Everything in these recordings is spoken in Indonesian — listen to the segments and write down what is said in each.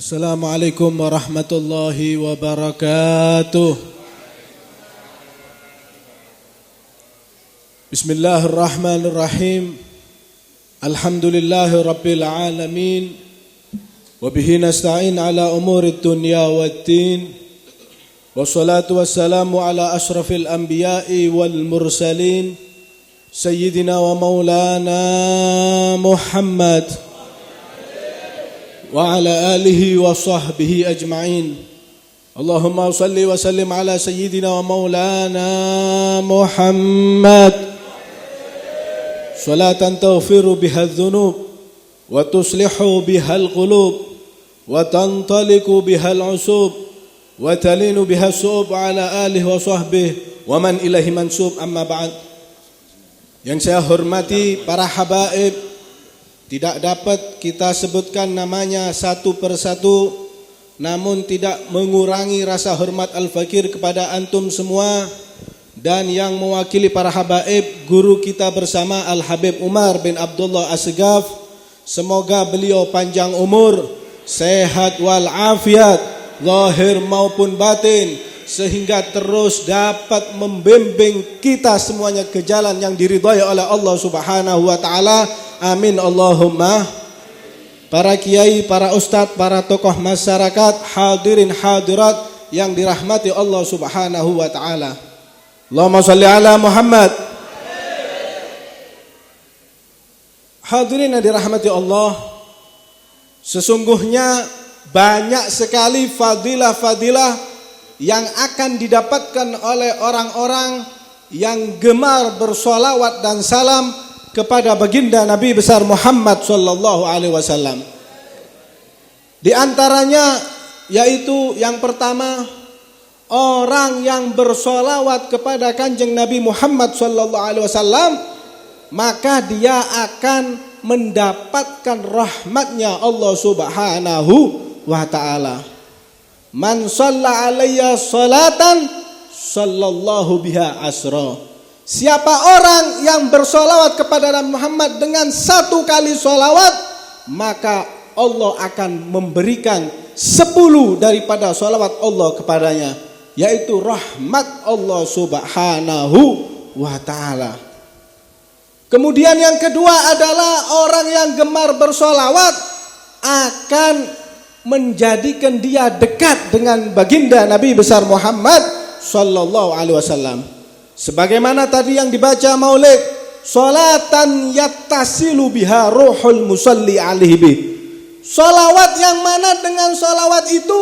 Assalamualaikum warahmatullahi wabarakatuh. Bismillahirrahmanirrahim. Alhamdulillahi rabbil alamin. Wabihi nasta'in ala umurid dunya waddin. Wassalatu wassalamu ala ashrafil anbiya'i wal mursalin. Sayyidina wa maulana Muhammad wa ala alihi wa sahbihi ajma'in. Allahumma salli wa sallim ala sayyidina wa maulana Muhammad salatan taghfiru biha adh-dhunub wa tuslihu biha al-qulub wa tantaliqu biha al-usub wa talinu biha as-su'ub ala alihi wa sahbihi wa man ilahi mansub. Amma ba'd. Yang saya hormati para habaib, tidak dapat kita sebutkan namanya satu persatu, namun tidak mengurangi rasa hormat al-fakir kepada antum semua. Dan yang mewakili para habaib, guru kita bersama Al-Habib Umar bin Abdullah As-Segaf, semoga beliau panjang umur, sehat walafiat, zahir maupun batin, sehingga terus dapat membimbing kita semuanya ke jalan yang diridhai oleh Allah Subhanahu wa taala. Amin Allahumma. Para kiai, para ustadz, para tokoh masyarakat, hadirin hadirat yang dirahmati Allah Subhanahu wa taala. Allahumma shalli ala Muhammad. Hadirin yang dirahmati Allah, sesungguhnya banyak sekali fadilah-fadilah yang akan didapatkan oleh orang-orang yang gemar bersolawat dan salam kepada baginda Nabi besar Muhammad sallallahu alaihi wasallam. Di antaranya yaitu yang pertama, orang yang bersolawat kepada kanjeng Nabi Muhammad sallallahu alaihi wasallam, maka dia akan mendapatkan rahmatnya Allah Subhanahu wa taala. Man shalla alayya salatan sallallahu biha asra. Siapa orang yang bersolawat kepada Nabi Muhammad dengan satu kali solawat, maka Allah akan memberikan 10 daripada solawat Allah kepadanya, yaitu rahmat Allah Subhanahu wa ta'ala. Kemudian yang kedua adalah orang yang gemar bersolawat akan menjadikan dia dekat dengan baginda Nabi besar Muhammad sallallahu alaihi wasallam. Sebagaimana tadi yang dibaca Maulid, salatan yattasilu biha ruhul musalli alaihi bih. Salawat yang mana dengan salawat itu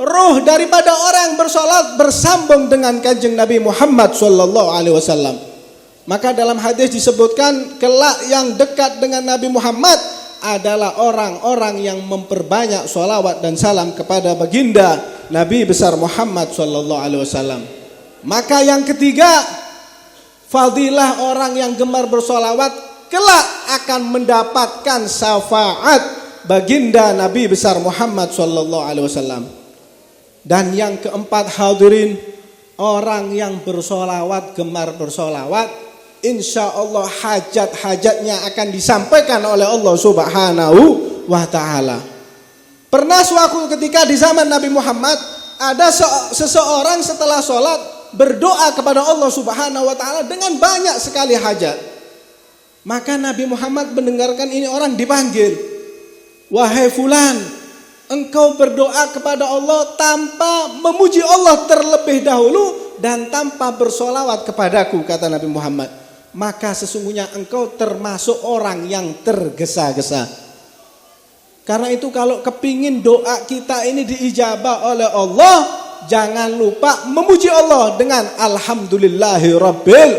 ruh daripada orang yang bersalat bersambung dengan kanjeng Nabi Muhammad sallallahu alaihi wasallam. Maka dalam hadis disebutkan kelak yang dekat dengan Nabi Muhammad adalah orang-orang yang memperbanyak salawat dan salam kepada baginda Nabi besar Muhammad sallallahu alaihi wasallam. Maka yang ketiga, fadilah orang yang gemar bersolawat kelak akan mendapatkan syafaat baginda Nabi besar Muhammad sallallahu alaihi wasallam. Dan yang keempat hadirin, orang yang bersolawat, gemar bersolawat, insya Allah hajat-hajatnya akan disampaikan oleh Allah Subhanahu wa ta'ala. Pernah suatu ketika di zaman Nabi Muhammad, ada seseorang setelah sholat berdoa kepada Allah Subhanahu wa ta'ala dengan banyak sekali hajat. Maka Nabi Muhammad mendengarkan ini orang dipanggil. Wahai fulan, engkau berdoa kepada Allah tanpa memuji Allah terlebih dahulu dan tanpa bersolawat kepadaku, kata Nabi Muhammad. Maka sesungguhnya engkau termasuk orang yang tergesa-gesa. Karena itu kalau kepingin doa kita ini diijabah oleh Allah, jangan lupa memuji Allah dengan alhamdulillahi rabbil.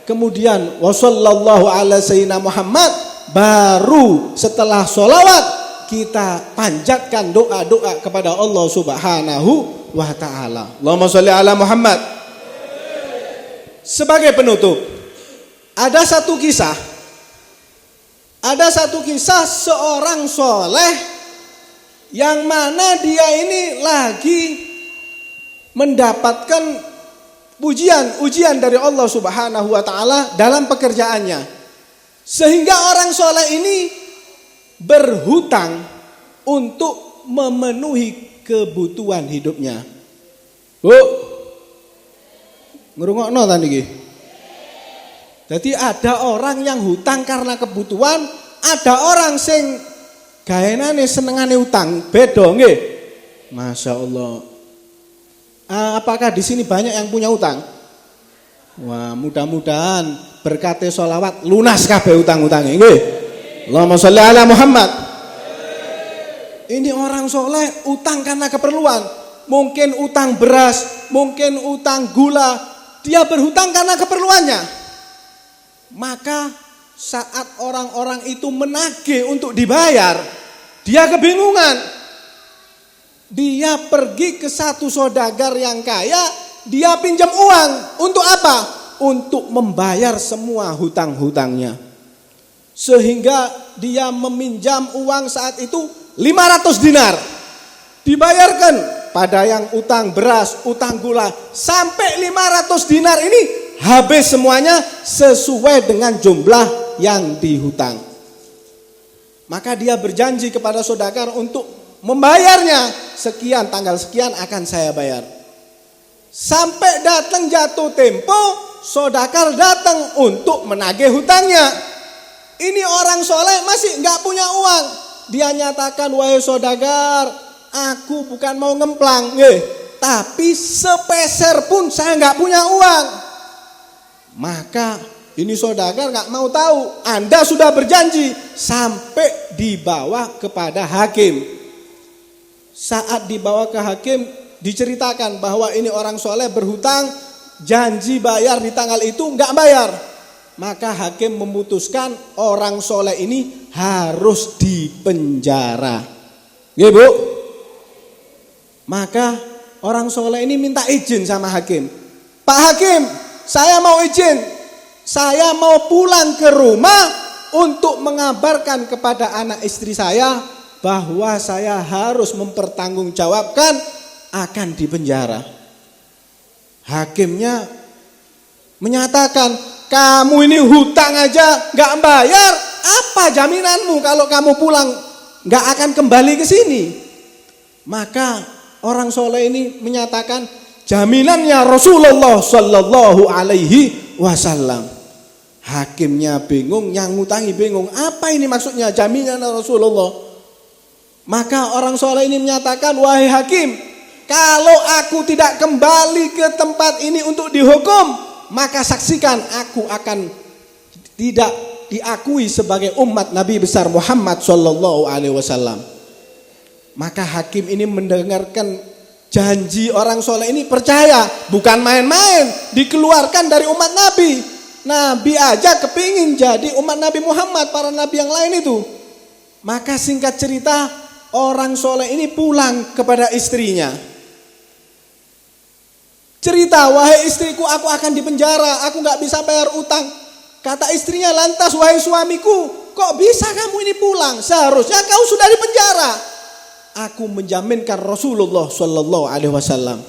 Kemudian wa sallallahu ala sayyidina Muhammad. Baru setelah sholawat kita panjatkan doa-doa kepada Allah Subhanahu wa ta'ala. Allahumma sholli ala Muhammad. Sebagai penutup, ada satu kisah seorang soleh yang mana dia ini lagi mendapatkan ujian dari Allah Subhanahu wa ta'ala dalam pekerjaannya. Sehingga orang soleh ini berhutang untuk memenuhi kebutuhan hidupnya. Bu, ngrungokno ta niki? Jadi ada orang yang hutang karena kebutuhan, ada orang sing gaenane senengane utang, beda nggih. Masya Allah. Apakah di sini banyak yang punya utang? Wah, mudah-mudahan berkate sholawat lunas kabeh utang-utangnya nggih. Allahumma sholli ala Muhammad. Ini orang soleh utang karena keperluan. Mungkin utang beras, mungkin utang gula. Dia berhutang karena keperluannya. Maka saat orang-orang itu menagih untuk dibayar, dia kebingungan. Dia pergi ke satu saudagar yang kaya, dia pinjam uang. Untuk apa? Untuk membayar semua hutang-hutangnya. Sehingga dia meminjam uang saat itu 500 dinar. Dibayarkan pada yang utang beras, utang gula. Sampai 500 dinar ini habis semuanya sesuai dengan jumlah yang dihutang. Maka dia berjanji kepada saudagar untuk membayarnya. Sekian, tanggal sekian akan saya bayar. Sampai datang jatuh tempo, saudagar datang untuk menagih hutangnya. Ini orang soleh masih nggak punya uang. Dia nyatakan, wahai saudagar, aku bukan mau ngemplang, tapi sepeser pun saya nggak punya uang. Maka ini saudagar nggak mau tahu. Anda sudah berjanji, sampai dibawa kepada hakim. Saat dibawa ke hakim, diceritakan bahwa ini orang soleh berhutang, janji bayar di tanggal itu nggak bayar. Maka hakim memutuskan orang soleh ini harus dipenjara. Nggih, Bu? Maka orang soleh ini minta izin sama hakim. Pak Hakim, saya mau izin. Saya mau pulang ke rumah untuk mengabarkan kepada anak istri saya bahwa saya harus mempertanggungjawabkan akan dipenjara. Hakimnya menyatakan, kamu ini hutang aja gak bayar, apa jaminanmu kalau kamu pulang gak akan kembali ke sini? Maka orang soleh ini menyatakan, jaminannya Rasulullah Sallallahu Alaihi Wasallam. Hakimnya bingung, yang ngutangi bingung, apa ini maksudnya jaminan Rasulullah? Maka orang soleh ini menyatakan, wahai hakim, kalau aku tidak kembali ke tempat ini untuk dihukum, maka saksikan aku akan tidak diakui sebagai umat Nabi besar Muhammad Sallallahu Alaihi Wasallam. Maka hakim ini mendengarkan janji orang soleh ini, percaya, bukan main-main, dikeluarkan dari umat Nabi. Nabi aja kepingin jadi umat Nabi Muhammad, para nabi yang lain itu. Maka singkat cerita, orang soleh ini pulang kepada istrinya. Cerita, wahai istriku, aku akan dipenjara, aku gak bisa bayar utang. Kata istrinya, lantas wahai suamiku, kok bisa kamu ini pulang? Seharusnya kau sudah dipenjara. Aku menjaminkan Rasulullah Sallallahu Alaihi Wasallam,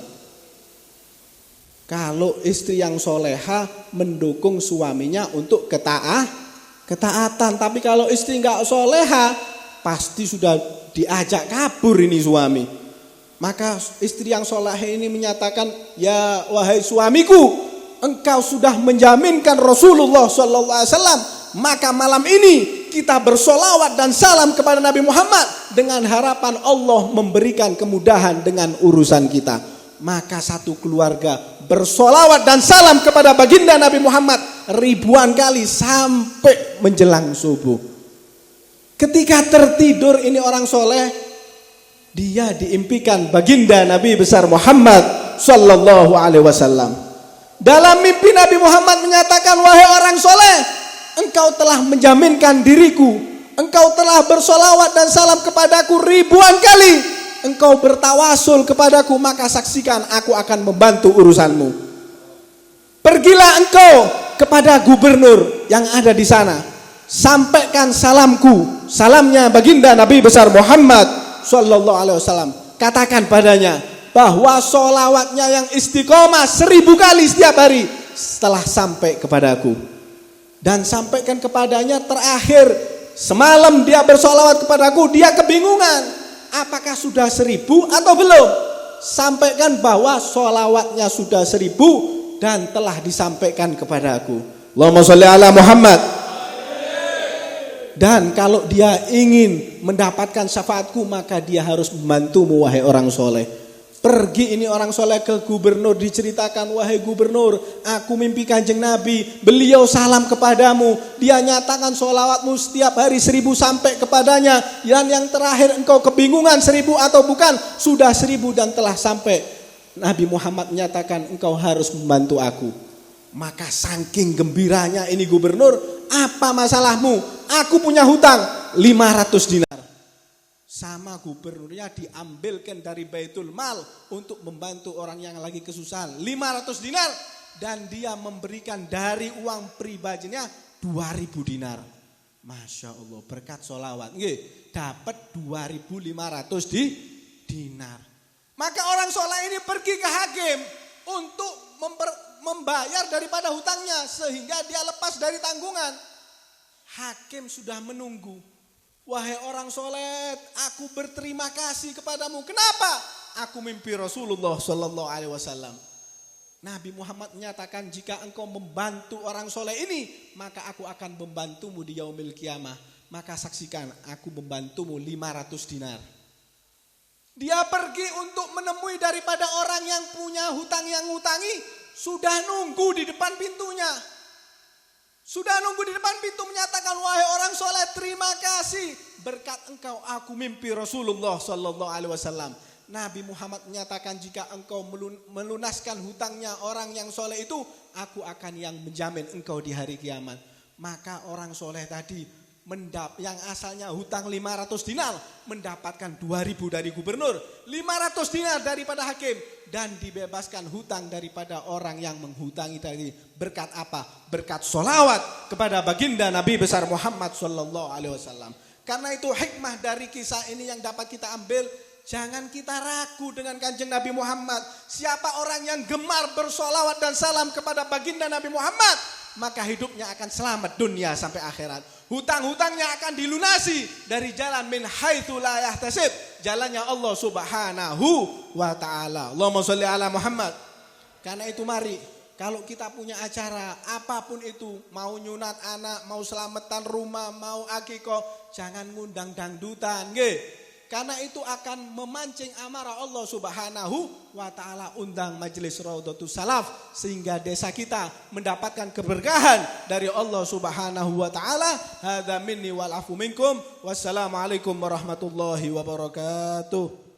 kalau istri yang soleha mendukung suaminya untuk ketaatan. Tapi kalau istri gak soleha, pasti sudah diajak kabur ini suami. Maka istri yang soleh ini menyatakan, ya wahai suamiku, engkau sudah menjaminkan Rasulullah SAW, maka malam ini kita bersolawat dan salam kepada Nabi Muhammad dengan harapan Allah memberikan kemudahan dengan urusan kita. Maka satu keluarga bersolawat dan salam kepada baginda Nabi Muhammad ribuan kali sampai menjelang subuh. Ketika tertidur ini orang soleh, dia diimpikan baginda Nabi besar Muhammad Sallallahu Alaihi Wasallam. Dalam mimpi Nabi Muhammad menyatakan, wahai orang soleh, engkau telah menjaminkan diriku, engkau telah bersolawat dan salam kepadaku ribuan kali, engkau bertawasul kepadaku, maka saksikan aku akan membantu urusanmu. Pergilah engkau kepada gubernur yang ada di sana, sampaikan salamku, salamnya baginda Nabi besar Muhammad Sallallahu Alaihi Wasallam. Katakan padanya bahwa solawatnya yang istiqomah 1000 kali setiap hari setelah sampai kepadaku. Dan sampaikan kepadanya terakhir, semalam dia bersolawat kepadaku, dia kebingungan. apakah sudah 1000 atau belum? Sampaikan bahwa sholawatnya sudah 1000 dan telah disampaikan kepada aku. Allahumma sholli ala Muhammad. Dan kalau dia ingin mendapatkan syafaatku, maka dia harus membantumu wahai orang soleh. Pergi ini orang soleh ke gubernur, diceritakan, wahai gubernur, aku mimpi Kanjeng Nabi, beliau salam kepadamu, dia nyatakan sholawatmu setiap hari 1000 sampai kepadanya, dan yang terakhir engkau kebingungan 1000 atau bukan, sudah 1000 dan telah sampai. Nabi Muhammad menyatakan engkau harus membantu aku. Maka saking gembiranya ini gubernur, apa masalahmu? Aku punya hutang 500 dinar. Sama gubernurnya diambilkan dari Baitul Mal untuk membantu orang yang lagi kesusahan 500 dinar, dan dia memberikan dari uang pribadinya 2000 dinar. Masya Allah, berkat sholawat dapat 2500 dinar. Maka orang soleh ini pergi ke hakim untuk membayar daripada hutangnya sehingga dia lepas dari tanggungan. Hakim sudah menunggu. Wahai orang soleh, aku berterima kasih kepadamu. Kenapa? Aku mimpi Rasulullah Sallallahu Alaihi Wasallam. Nabi Muhammad menyatakan, jika engkau membantu orang soleh ini, maka aku akan membantumu di yaumil kiamah. Maka saksikan, aku membantumu 500 dinar. Dia pergi untuk menemui daripada orang yang punya hutang yang ngutangi, sudah nunggu di depan pintunya. Sudah nunggu di depan pintu menyatakan, wahai orang soleh, terima kasih. Berkat engkau aku mimpi Rasulullah Sallallahu Alaihi Wasallam. Nabi Muhammad menyatakan, jika engkau melunaskan hutangnya orang yang soleh itu, aku akan yang menjamin engkau di hari kiamat. Maka orang soleh tadi yang asalnya hutang 500 dinar mendapatkan 2000 dari gubernur, 500 dinar daripada hakim, dan dibebaskan hutang daripada orang yang menghutangi tadi. Berkat apa? Berkat sholawat kepada baginda Nabi besar Muhammad Sallallahu Alaihi Wasallam. Karena itu hikmah dari kisah ini yang dapat kita ambil, jangan kita ragu dengan Kanjeng Nabi Muhammad. Siapa orang yang gemar bersolawat dan salam kepada baginda Nabi Muhammad, maka hidupnya akan selamat dunia sampai akhirat. Hutang-hutangnya akan dilunasi dari jalan min haitsu la yahtasib, jalannya Allah Subhanahu wa taala. Allahumma sholli ala Muhammad. Karena itu mari, kalau kita punya acara apapun itu, mau nyunat anak, mau selamatan rumah, mau akikoh, jangan ngundang dangdutan, nggih. Karena itu akan memancing amarah Allah Subhanahu wa taala. Undang majelis Raudhatus Salaf sehingga desa kita mendapatkan keberkahan dari Allah Subhanahu wa taala. Hadza minni wal afu minkum. Wassalamualaikum warahmatullahi wabarakatuh.